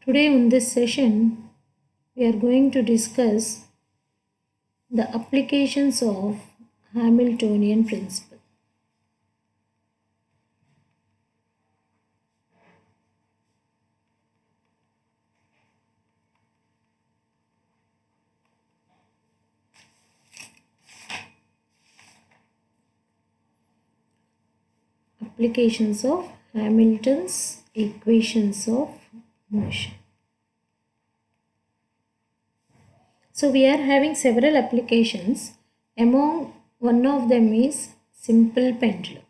Today in this session, we are going to discuss the applications of Hamiltonian principle. Applications of Hamilton's equations of motion. So we are having several applications. Among one of them is simple pendulum.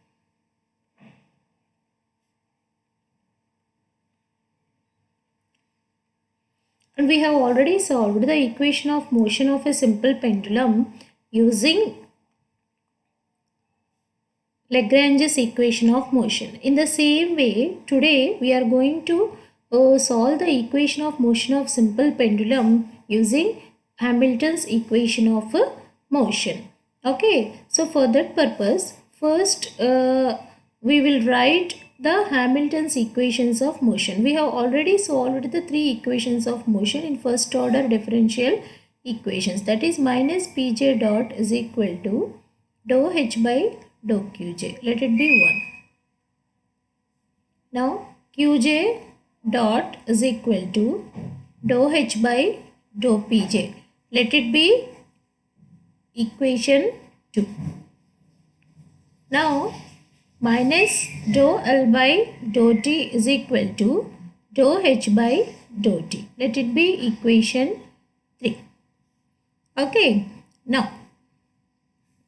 And we have already solved the equation of motion of a simple pendulum using Lagrange's equation of motion. In the same way, today we are going to solve the equation of motion of simple pendulum using Hamilton's equation of motion. Okay, so for that purpose, first we will write the Hamilton's equations of motion. We have already solved the three equations of motion in first order differential equations, that is minus Pj dot is equal to dou H by dou Qj. Let it be 1. Now Qj dot is equal to dou H by dou Pj. Let it be equation 2. Now minus dou L by dou T is equal to dou H by dou T. Let it be equation 3. Okay. Now,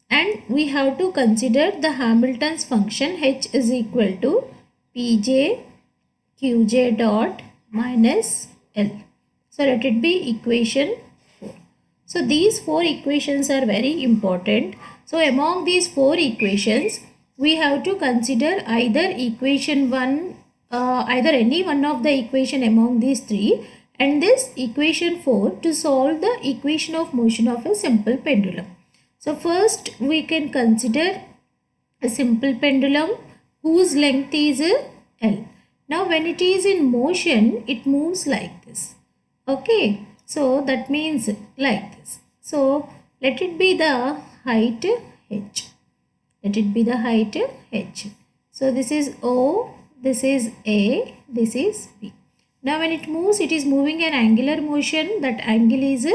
and we have to consider the Hamilton's function H is equal to Pj Qj dot minus L. So let it be equation 4. So these four equations are very important. So among these four equations, we have to consider either equation 1, either any one of the equation among these three, and this equation 4 to solve the equation of motion of a simple pendulum. So first we can consider a simple pendulum whose length is L. Now when it is in motion, it moves like this. Okay, so that means like this. So let it be the height H. Let it be the height H. So this is O, this is A, this is B. Now when it moves, it is moving an angular motion. That angle is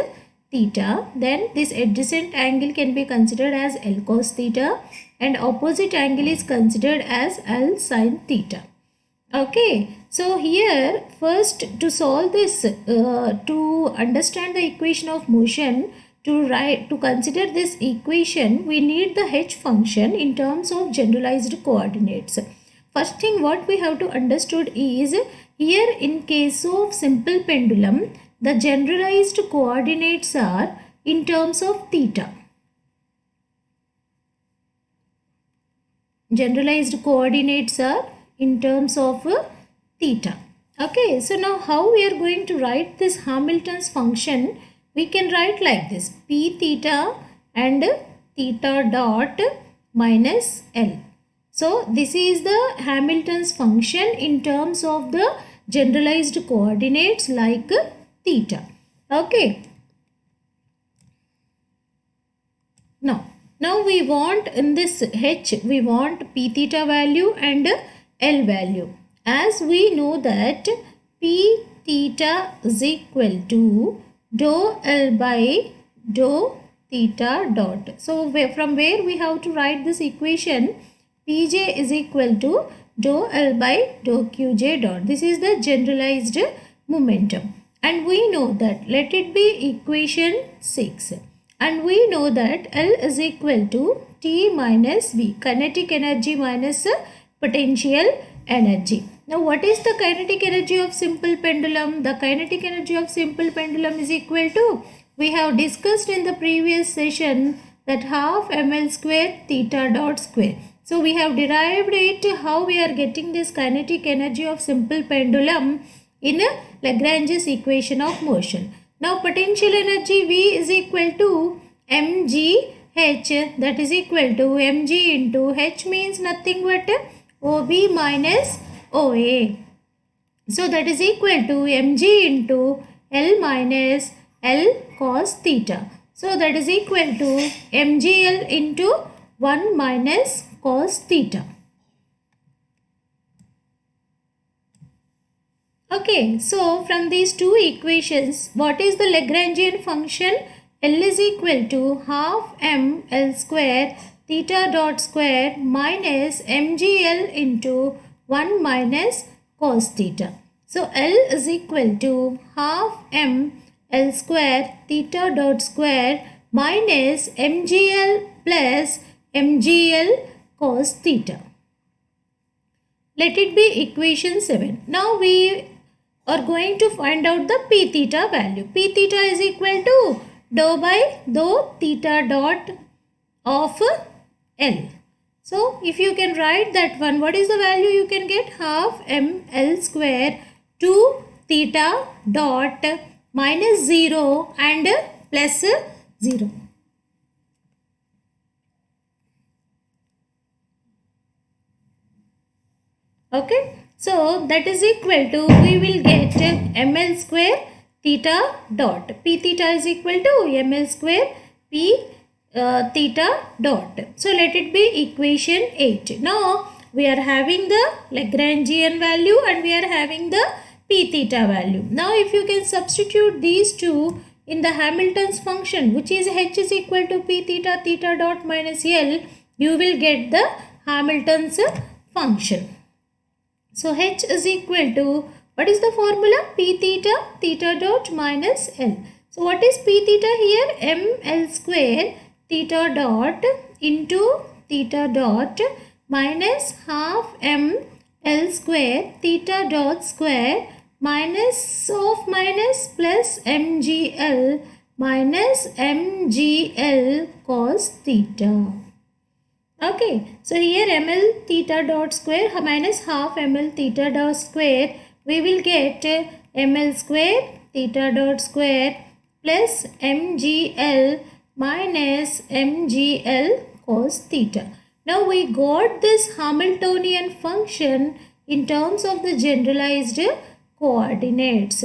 theta. Then this adjacent angle can be considered as L cos theta, and opposite angle is considered as L sin theta. Okay, so here first to solve this, to understand the equation of motion, to consider this equation, we need the H function in terms of generalized coordinates. First thing what we have to understood is, here in case of simple pendulum, the generalized coordinates are in terms of theta. Generalized coordinates are in terms of theta. Okay, so now how we are going to write this Hamilton's function? We can write like this: P theta and theta dot minus L. So this is the Hamilton's function in terms of the generalized coordinates like theta. Okay. Now we want in this H, we want P theta value and L value. As we know that P theta is equal to dou L by dou theta dot. So from where we have to write this equation? Pj is equal to dou L by dou Qj dot. This is the generalized momentum. And we know that, let it be equation 6. And we know that L is equal to T minus V, kinetic energy minus potential energy. Now what is the kinetic energy of simple pendulum? The kinetic energy of simple pendulum is equal to, we have discussed in the previous session, that half ml square theta dot square. So we have derived it, how we are getting this kinetic energy of simple pendulum in Lagrange's equation of motion. Now potential energy V is equal to mg H, that is equal to mg into H means nothing but OB minus OA. So that is equal to mg into L minus L cos theta. So that is equal to mgl into 1 minus cos theta. Okay, so from these two equations, what is the Lagrangian function? L is equal to half m L square theta dot square minus mgl into 1 minus cos theta. So L is equal to half m L square theta dot square minus mgl plus mgl cos theta. Let it be equation 7. Now we are going to find out the p theta value. P theta is equal to dou by dou theta dot of L. So if you can write that one, what is the value you can get? Half m L square 2 theta dot minus 0 and plus 0. Okay, so that is equal to, we will get ml square theta dot. P theta is equal to ml square p theta dot. So let it be equation 8. Now we are having the Lagrangian value and we are having the p theta value. Now if you can substitute these two in the Hamilton's function, which is h is equal to p theta theta dot minus L, you will get the Hamilton's function. So h is equal to, what is the formula? P theta theta dot minus L. So what is p theta here? M L square theta dot into theta dot minus half m L square theta dot square minus of minus plus mgl minus mgl cos theta. Okay, so here ml theta dot square minus half ml theta dot square, we will get ml square theta dot square plus mgl minus mgl cos theta. Now we got this Hamiltonian function in terms of the generalized coordinates.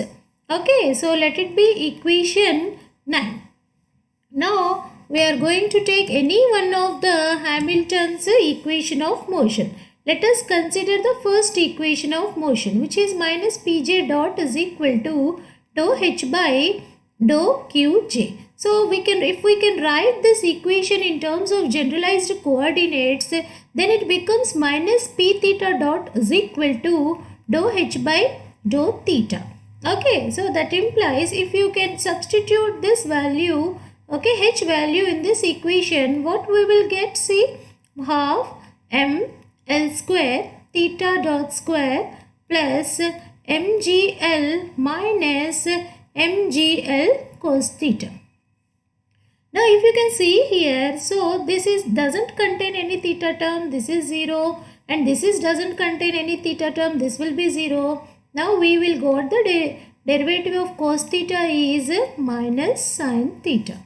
Okay, so let it be equation 9. Now we are going to take any one of the Hamilton's equation of motion. Let us consider the first equation of motion, which is minus pj dot is equal to dou h by dou qj. So we can, if we can write this equation in terms of generalized coordinates, then it becomes minus p theta dot is equal to dou h by dou theta. Okay, so that implies if you can substitute this value, okay, h value in this equation, what we will get? See, half m L square theta dot square plus mgl minus mgl cos theta. Now if you can see here, so this is doesn't contain any theta term, this is 0, and this is doesn't contain any theta term, this will be 0. Now we will got the derivative of cos theta is minus sin theta.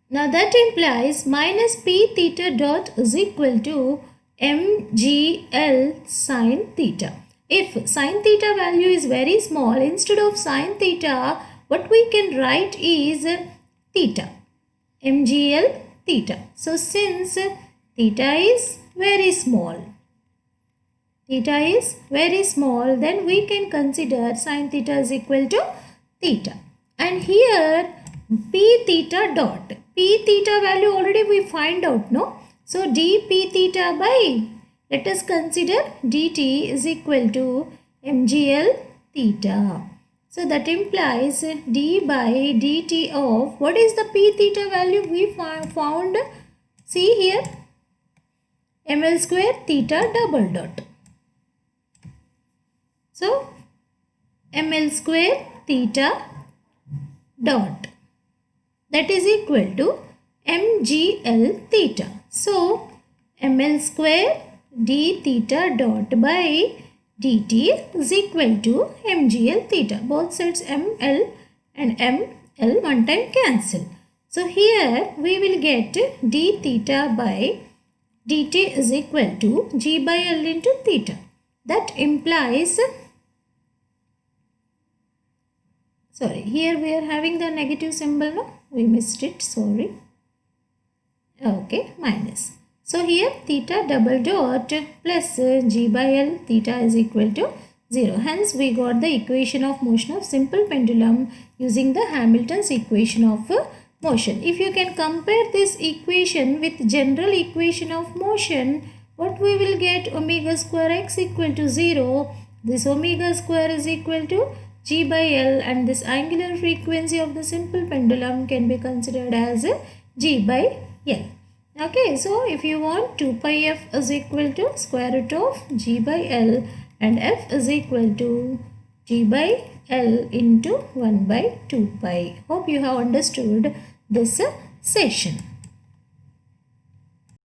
Now that implies minus p theta dot is equal to mgl sin theta. If sin theta value is very small, instead of sin theta, what we can write is theta, mgl theta. So since theta is very small, then we can consider sin theta is equal to theta. And here p theta dot, p theta value already we find out, no? So dp theta by, let us consider dt is equal to mgl theta. So that implies d by dt of, what is the p theta value we found? See here, ml square theta double dot. So ml square theta dot, that is equal to mgl theta. So ml square d theta dot by dt is equal to mgl theta. Both sides ml and ml one time cancel. So here we will get d theta by dt is equal to g by L into theta. That implies, sorry, here we are having the negative symbol, no? We missed it, sorry. Okay, minus. So here theta double dot plus g by L, theta is equal to 0. Hence we got the equation of motion of simple pendulum using the Hamilton's equation of motion. If you can compare this equation with general equation of motion, what we will get? Omega square x equal to 0. This omega square is equal to g by L, and this angular frequency of the simple pendulum can be considered as g by L. Okay, so if you want, 2 pi f is equal to square root of g by L, and f is equal to g by L into 1 by 2 pi. Hope you have understood this session.